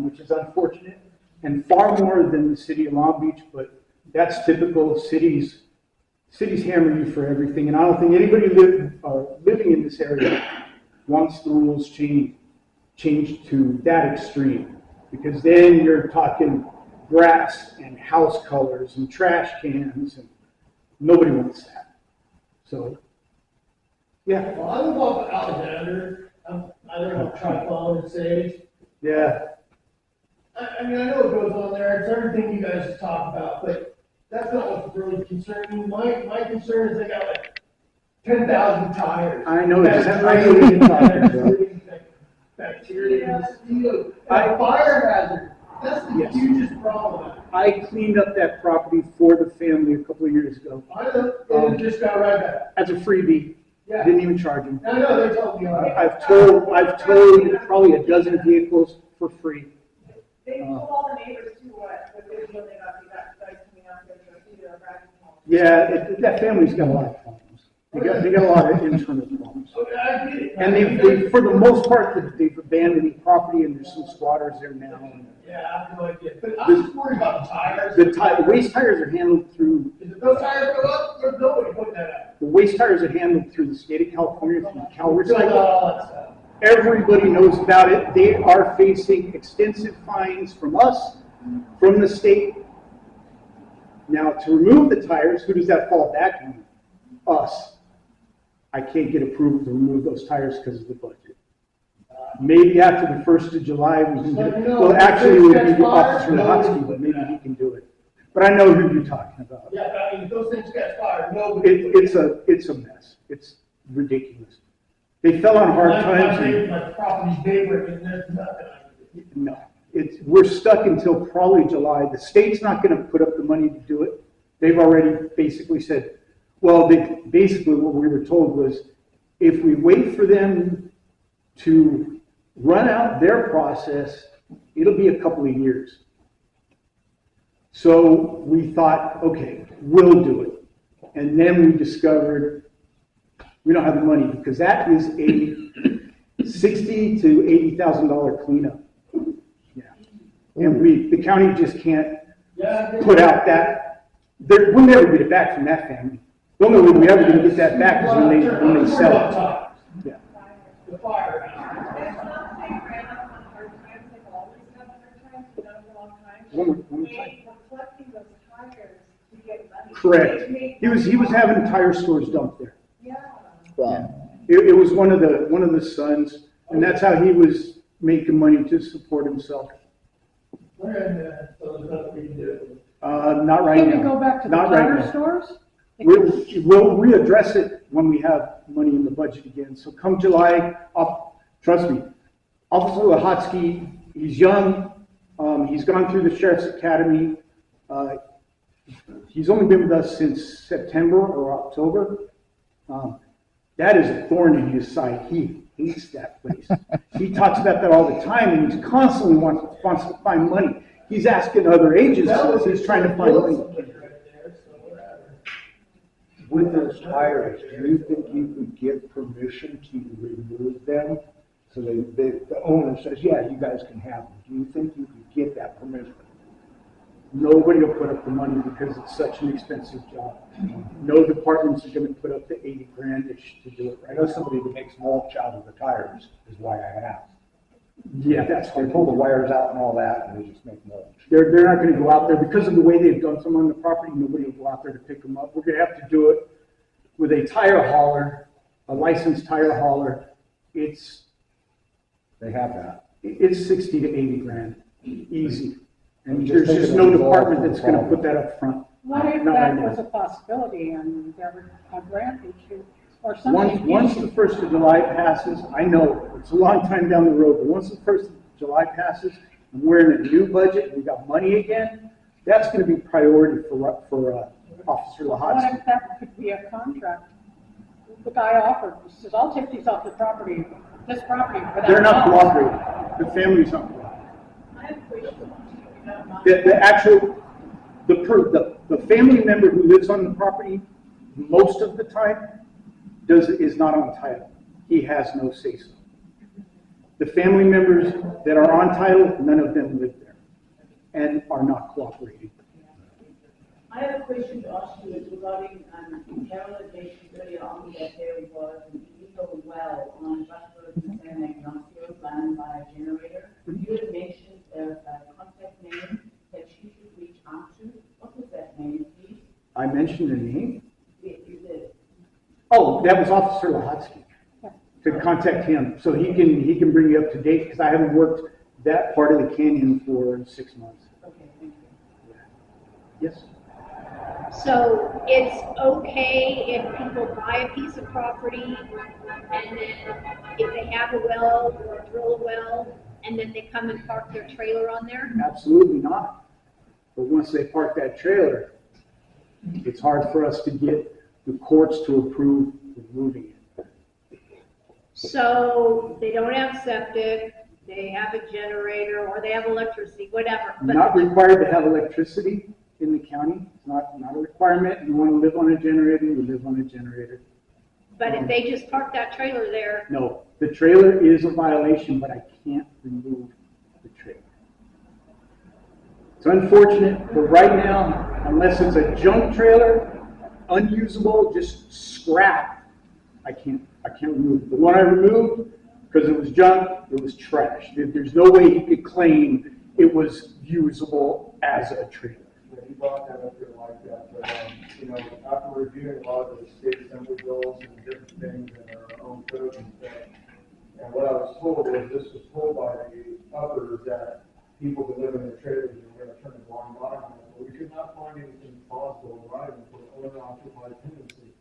which is unfortunate, and far more than the city of Long Beach, but that's typical. Cities hammer you for everything, and I don't think anybody living in this area wants the rules changed to that extreme, because then you're talking grass and house colors and trash cans, and nobody wants that. So, yeah. Well, I live off of Alexander. I live on Triphone and Sage. Yeah. I mean, I know what goes on there. It's everything you guys talk about, but that's not what's really concerning me. My concern is they got like 10,000 tires. I know exactly what you're talking about. Bacteria, mosquitoes, fire hazard. That's the hugest problem. I cleaned up that property for the family a couple of years ago. I know, and it just got right back. As a freebie. Yeah. Didn't even charge them. I know, they told me. I've towed probably a dozen vehicles for free. They told all the neighbors too what they got guys coming out there to see their driving home. Yeah, that family's got a lot of problems. They got a lot of internal problems. Okay, I get it. And they for the most part, they've abandoned the property, and there's some squatters there now. Yeah, I have no idea. But I'm just worried about the tires. The waste tires are handled through. If those tires go up, there's nobody putting that up. The waste tires are handled through the state of California, through Cal Fill out Recycle. all that stuff. Everybody knows about it. They are facing extensive fines from us, from the state. Now, to remove the tires, who does that fall back on? Us. I can't get approval to remove those tires because of the budget. Maybe after the 1st of July, we can do it. Well, actually, it would be the Officer Lahotsky, but maybe he can do it. But I know who you're talking about. Yeah, I mean, if those things catch fire, nobody. It's a mess. It's ridiculous. They fell on hard times. My property's neighbor, and there's nothing I can do. No, we're stuck until probably July. The state's not going to put up the money to do it. They've already basically said, well, basically what we were told was, if we wait for them to run out their process, it'll be a couple of years. So we thought, okay, we'll do it. And then we discovered we don't have the money, because that is a $60,000 to $80,000 cleanup. Yeah, and the county just can't put out that. We'll never get it back from that family. The only way we're ever going to get that back is when they sell it. Yeah. The fire. It's not saying right now on hard times, they've always had hard times, but not for a long time. One more time. They were collecting those tires to get money. Correct. He was having tire stores dumped there. Yeah. Wow. It was one of the sons, and that's how he was making money to support himself. So there's nothing we can do. Not right now. Can we go back to the Not right tire now. stores? We'll readdress it when we have money in the budget again. So come July, trust me, Officer Lahotsky, he's young. He's gone through the Sheriff's Academy. He's only been with us since September or October. That is a thorn in his side. He hates that place. He talks about that all the time, and he's constantly wants to find money. He's asking other agencies. He's trying to find money. With those tires, do you think you could give permission to remove them? So the owner says, yeah, you guys can have them. Do you think you could get that permission? Nobody will put up the money because it's such an expensive job. No departments are going to put up the $80 grand-ish to do it I right. know somebody that makes mulch out of the tires, is why I asked. Yeah, that's They hard. pull the wires out and all that, and they just make mulch. They're not going to go out there because of the way they've done some on the property. Nobody will go out there to pick them up. We're going to have to do it with a tire hauler, a licensed tire hauler. They have that. It's 60 to 80 grand, easy. And Just there's think just of no the result department of the that's going to problem. put that up front. What if Not that right now. was a possibility and there were a grant issue or something? Once the 1st of July passes, I know it's a long time down the road, but once the 1st of July passes and we're in a new budget, we got money again, that's going to be priority for Officer What Lahotsky. if that could be a contract? The guy offered, he says, I'll take these off the property, this property for that. They're not cost." cooperating. The family's not cooperating. I have a question. The family member who lives on the property most of the time is not on title. He has no say-so. The family members that are on title, none of them live there and are not cooperating. I have a question to ask you regarding, Carol had mentioned earlier on that there was an illegal well on Bushwood and Ignacio run by a generator. You had mentioned a contact name that she should reach out to. What was that name, please? I mentioned a name. Yes, you did. Oh, that was Officer Lahotsky. To contact him, so he can bring you up to date, because I haven't worked that part of the canyon for 6 months. Okay, thank you. Yes? So it's okay if people buy a piece of property and then if they have a well or drill a well and then they come and park their trailer on there? Absolutely not. But once they park that trailer, it's hard for us to get the courts to approve removing it. So they don't have septic, they have a generator, or they have electricity, whatever. But Not required to have electricity in the county. It's not a requirement. You want to live on a generator, you live on a generator. But if they just park that trailer there, No, the trailer is a violation, but I can't remove the trailer. It's unfortunate, but right now, unless it's a junk trailer, unusable, just scrap, I can't remove it. The one I removed, because it was junk, it was trash. There's no way he could claim it was usable as a trailer. Yeah, he brought that up here like that, but, after reviewing a lot of the state assembly bills and different things in our own code and stuff, and what I was told was this was told by the others that people who live in their trailers are going to turn a blind eye on it, but we could not find anything plausible in writing for owner-occupied tenancy.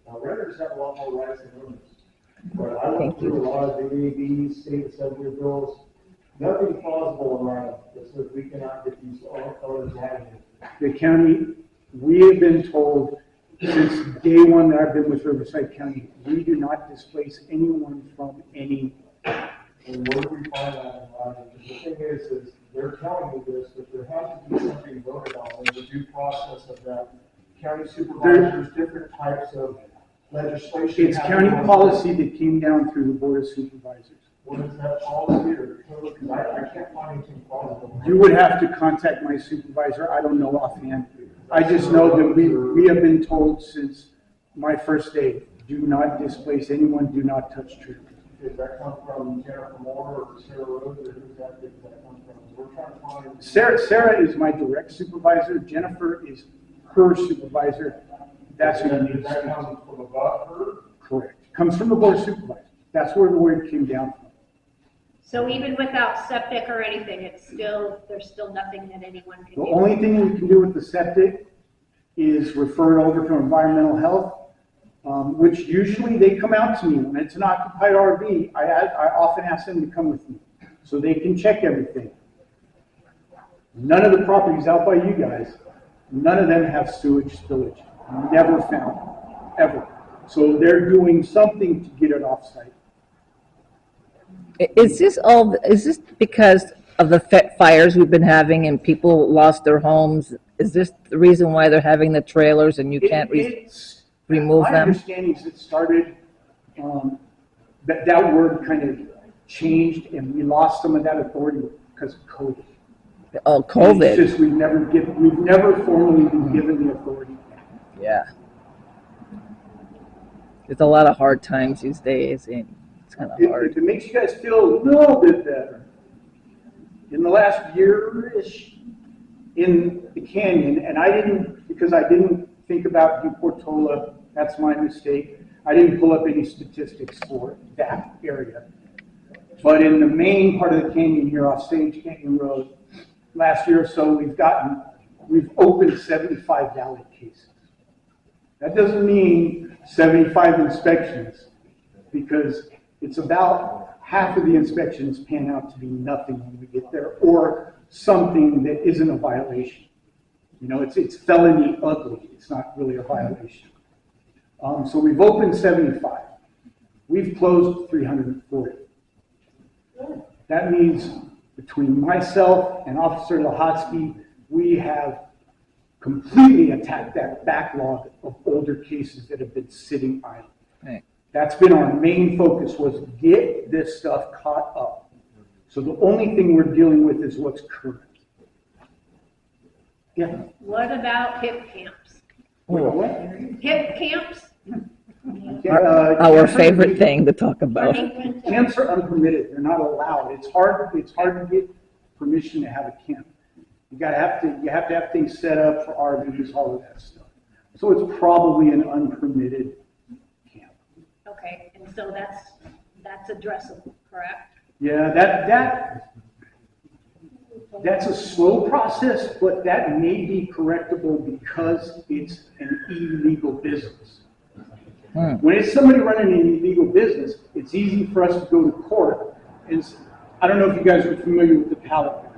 Now, renters have a lot more rights than owners, but I went through a lot of the ADs, state assembly bills, nothing plausible in writing that says we cannot get these owners out of here. The county, we have been told since day one that I've been with Riverside County, we do not displace anyone from any. And where do we find that in writing? Because the thing is they're telling me this, but there has to be something voted on in the due process of that. County supervisors, different types of legislation. It's county policy that came down through the Board of Supervisors. What is that policy or code? Because I can't find anything plausible. You would have to contact my supervisor. I don't know offhand. I just know that we have been told since my first day, do not displace anyone, do not touch trailers. Does that come from Jennifer Moore or Sarah Rose, or who's that, does that come from? We're trying to find. Sarah is my direct supervisor. Jennifer is her supervisor. That's who you need to That speak comes to. from above her? Correct. Comes from the Board of Supervisors. That's where the word came down from. so even without septic or anything, there's still nothing that anyone can The do. only thing we can do with the septic is refer it over to environmental health, which usually they come out to me. When it's an occupied RV, I often ask them to come with me so they can check everything. None of the properties out by you guys, none of them have sewage spillage. Never found, ever. So they're doing something to get it off-site. Is this because of the fires we've been having and people lost their homes? Is this the reason why they're having the trailers and you can't remove My them? understanding is it started, that word kind of changed and we lost some of that authority because of COVID. Oh, It's COVID, just we've never formally been given the authority. yeah. There's a lot of hard times these days and it's kind of hard. If it makes you guys feel a little bit better, in the last year-ish in the canyon, and because I didn't think about Deportola, that's my mistake. I didn't pull up any statistics for that area. But in the main part of the canyon here off Sage Canyon Road, last year or so, we've opened 75 valid cases. That doesn't mean 75 inspections, because it's about half of the inspections pan out to be nothing when we get there, or something that isn't a violation. It's felony ugly. It's not really a violation. So we've opened 75. We've closed 340. That means between myself and Officer Lahotsky, we have completely attacked that backlog of older cases that have been sitting idle. Right. That's been our main focus, was get this stuff caught up. So the only thing we're dealing with is what's current. Yeah. What about hip camps? What? Hip camps? Our favorite thing to talk about. Camps are unpermitted, they're not allowed. It's hard to get permission to have a camp. You have to have things set up for RVs, all of that stuff. So it's probably an unpermitted camp. Okay, and so that's addressable, correct? Yeah, that's a slow process, but that may be correctable because it's an illegal business. When it's somebody running an illegal business, it's easy for us to go to court. And I don't know if you guys are familiar with the pallet guy.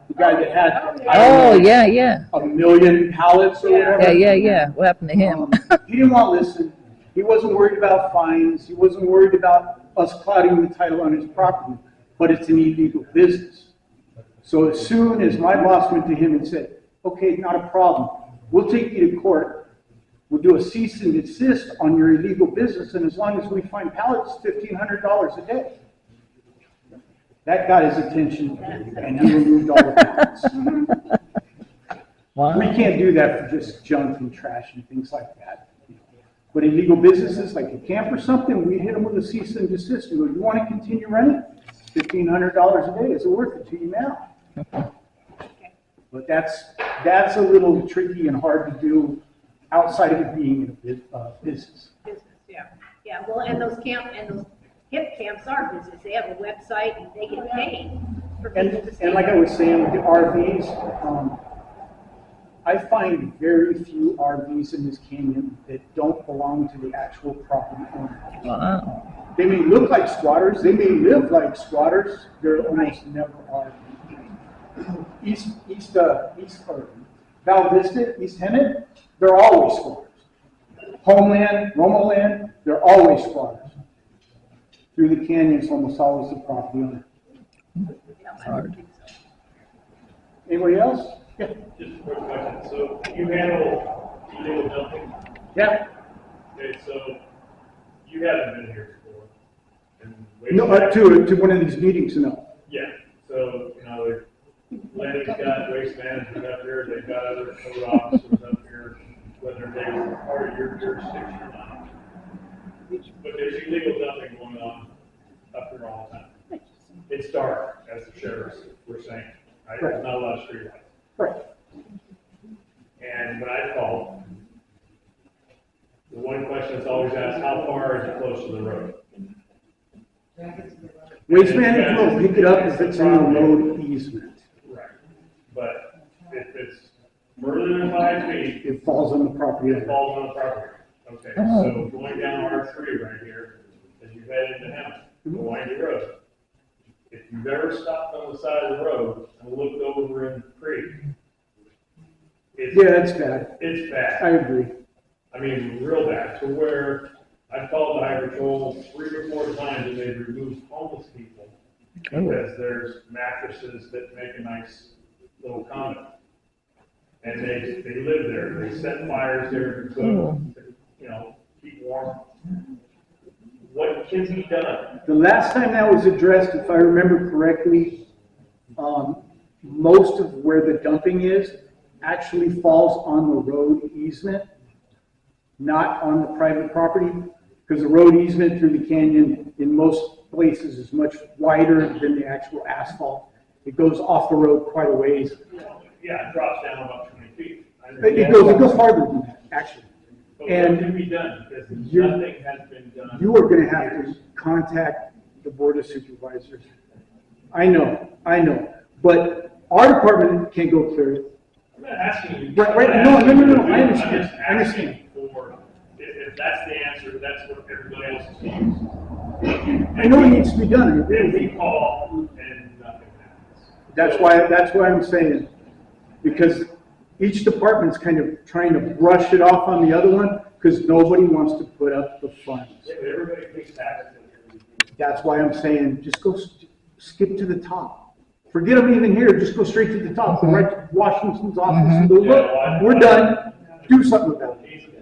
The guy that had, I don't know, Yeah. 1 million pallets or whatever. Yeah. What happened to him? He didn't want to listen. He wasn't worried about fines. He wasn't worried about us clouding the title on his property, but it's an illegal business. So as soon as my boss went to him and said, okay, not a problem. We'll take you to court. We'll do a cease and desist on your illegal business, and as long as we find pallets, $1,500 a day. That got his attention, and he removed all the pallets. Wow. We can't do that for just junk and trash and things like that. But illegal businesses, like a camp or something, we hit them with a cease and desist. We go, you want to continue running? $1,500 a day. Is it worth it to you now? But that's a little tricky and hard to do outside of it being a business. Business, yeah. Yeah, well, and those hip camps are business. They have a website and they get paid for people to stay. And like I was saying with the RVs, I find very few RVs in this canyon that don't belong to the actual property owner. Wow. They may look like squatters, they may live like squatters, they're almost never RVs. Val Vista, East Hemet, they're always squatters. Homeland, Romoland, they're always squatters. Through the canyon, it's almost always the property owner. Hard. Anybody else? Yeah. Just a quick question. So you handle illegal dumping? Yeah. Okay, so you haven't been here before. No, to one of these meetings, no. Yeah. So, Landon's got waste management up here, they've got other code officers up here, whether they're part of your jurisdiction or not. But there's illegal dumping going on up here all the time. It's dark, as the sheriffs were saying, right? There's not a lot of streetlights. Right. And when I call, the one question that's always asked, how far is it close to the road? Waste management will pick it up if it's in the road easement. Right. But if it's further than 5 feet, It falls on the property it owner. falls on the property. Okay, so going down R3 right here, as you head into Hammond, the windy road. If you've ever stopped on the side of the road and looked over in the creek, Yeah, that's bad. it's bad. I agree. I mean, real bad, to where I've called the Highway Patrol 3 or 4 times and they've removed homeless people because there's mattresses that make a nice little condo. And they live there, they set fires there to cook, keep warm. What can be done? The last time that was addressed, if I remember correctly, most of where the dumping is actually falls on the road easement, not on the private property, because the road easement through the canyon in most places is much wider than the actual asphalt. It goes off the road quite a ways. Yeah, it drops down about 20 feet. It goes farther than that, actually. But And what can be done? Because you- nothing has been done. You are gonna have to contact the board of supervisors. I know, but our department can't go clear it. I'm not asking you. Right, I'm no, asking you to do it. I understand, I'm just I understand. asking for, if that's the answer, that's what everybody else is using. I know it needs to be done, I agree Then with we you. call and nothing happens. That's why I'm saying, because each department's kind of trying to brush it off on the other one, because nobody wants to put up the funds. Yeah, but everybody pays taxes. That's why I'm saying, just go skip to the top. Forget them even here, just go straight to the top, go right to Washington's office and go, look, we're done, do something about it.